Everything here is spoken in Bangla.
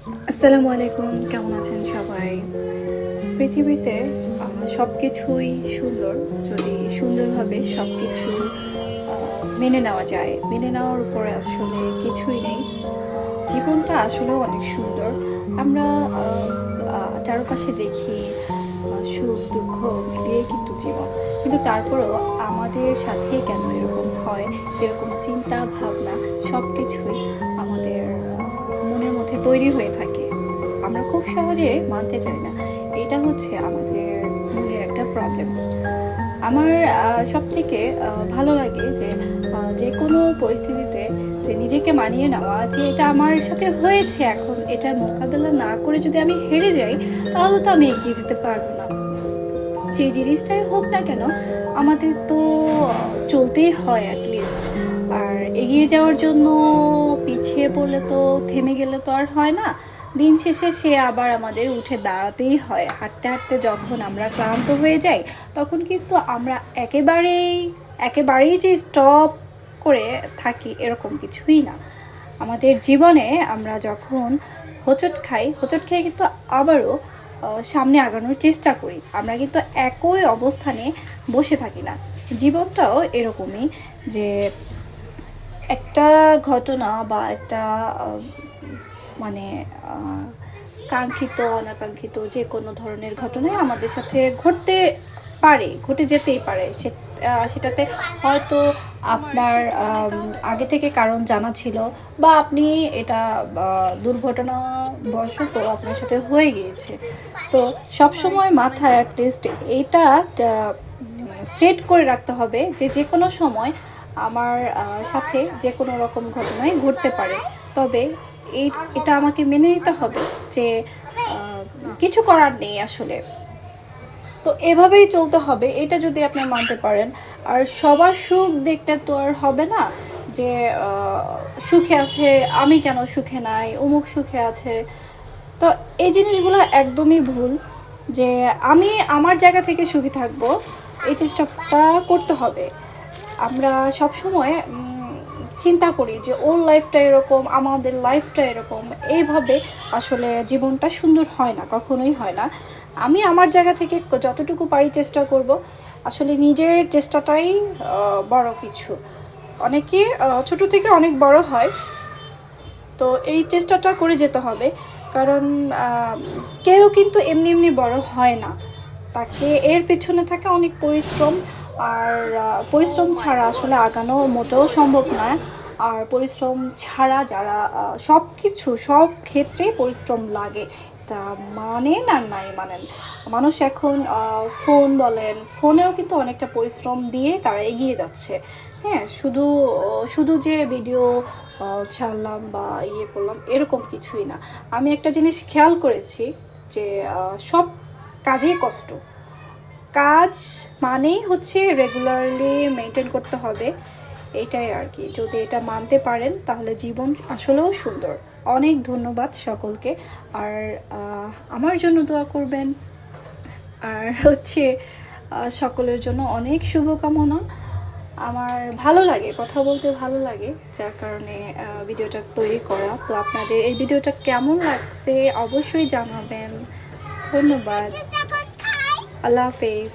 আসসালামু আলাইকুম, কেমন আছেন সবাই? পৃথিবীতে সব কিছুই সুন্দর যদি সুন্দরভাবে সব কিছু মেনে নেওয়া যায়। মেনে নেওয়ার উপরে আসলে কিছুই নেই। জীবনটা আসলেও অনেক সুন্দর। আমরা চারপাশে দেখি সুখ দুঃখ মিলিয়ে কিন্তু জীবন, কিন্তু তারপরেও আমাদের সাথে কেন এরকম হয়, এরকম চিন্তা ভাবনা সব কিছুই আমাদের মনের মধ্যে তৈরি হয়ে থাকে। আমরা খুব সহজে মানতে চাই না। এটা হচ্ছে আমাদের মনের একটা প্রবলেম। আমার সব থেকে ভালো লাগে যে যে কোনো পরিস্থিতিতে যে নিজেকে মানিয়ে নেওয়া, যে এটা আমার সাথে হয়েছে, এখন এটার মোকাবেলা না করে যদি আমি হেরে যাই তাহলে তো আমি এগিয়ে যেতে পারবো না। যে জিনিসটাই হোক না কেন আমাদের তো চলতেই হয় অ্যাটলিস্ট। আর এগিয়ে যাওয়ার জন্য পিছিয়ে পড়লে তো, থেমে গেলে তো আর হয় না। দিন শেষে সে আবার আমাদের উঠে দাঁড়াতেই হয়। হাঁটতে হাঁটতে যখন আমরা ক্লান্ত হয়ে যাই তখন কিন্তু আমরা একেবারেই যে স্টপ করে থাকি এরকম কিছুই না। আমাদের জীবনে আমরা যখন হোঁচট খাই কিন্তু আবারও সামনে আগানোর চেষ্টা করি। আমরা কিন্তু একই অবস্থানে বসে থাকি না। জীবনটাও এরকমই, যে একটা ঘটনা বা একটা মানে কাঙ্ক্ষিত অনাকাঙ্ক্ষিত যে কোনো ধরনের ঘটনাই আমাদের সাথে ঘটে যেতেই পারে। সেটাতে হয়তো আপনার আগে থেকে কারণ জানা ছিল, বা আপনি এটা দুর্ঘটনাবশত আপনার সাথে হয়ে গিয়েছে। তো সবসময় মাথায় অ্যাটলিস্ট এটা সেট করে রাখতে হবে যে যে কোনো সময় আমার সাথে যে কোনো রকম ঘটনাই ঘটতে পারে। তবে এটা আমাকে মেনে নিতে হবে যে কিছু করার নেই আসলে। তো এভাবেই চলতে হবে, এটা যদি আপনি মানতে পারেন। আর সবার সুখ দেখতে তো আর হবে না যে সুখে আছে আমি কেন সুখে নাই, অমুক সুখে আছে। তো এই জিনিসগুলো একদমই ভুল। যে আমি আমার জায়গা থেকে সুখী থাকবো, এই চেষ্টাটা করতে হবে। আমরা সব সময় চিন্তা করি যে ওর লাইফটা এরকম, আমাদের লাইফটা এরকম, এইভাবে আসলে জীবনটা সুন্দর হয় না, কখনোই হয় না। আমি আমার জায়গা থেকে যতটুকু পারি চেষ্টা করব। আসলে নিজের চেষ্টাটাই বড় কিছু। অনেকে ছোট থেকে অনেক বড় হয়, তো এই চেষ্টাটা করে যেতে হবে। কারণ কেউ কিন্তু এমনি এমনি বড় হয় না, তাকে এর পেছনে থাকে অনেক পরিশ্রম। আর পরিশ্রম ছাড়া আসলে আগানো মোটেও সম্ভব নয়। আর পরিশ্রম ছাড়া যারা সব ক্ষেত্রেই পরিশ্রম লাগে, এটা মানেন আর নাই মানেন। মানুষ এখন ফোনেও কিন্তু অনেকটা পরিশ্রম দিয়ে তারা এগিয়ে যাচ্ছে। হ্যাঁ, শুধু শুধু যে ভিডিও ছাড়লাম বা করলাম এরকম কিছুই না। আমি একটা জিনিস খেয়াল করেছি যে সব কাজেই কষ্ট। কাজ মানেই হচ্ছে রেগুলারলি মেনটেন করতে হবে, এইটাই আর কি। যদি এটা মানতে পারেন তাহলে জীবন আসলেও সুন্দর। অনেক ধন্যবাদ সকলকে। আর আমার জন্য দোয়া করবেন। আর হচ্ছে সকলের জন্য অনেক শুভকামনা। আমার ভালো লাগে, কথা বলতে ভালো লাগে, যার কারণে ভিডিওটা তৈরি করা। তো আপনাদের এই ভিডিওটা কেমন লাগছে অবশ্যই জানাবেন। ধন্যবাদ। আল্লাহ হাফেজ।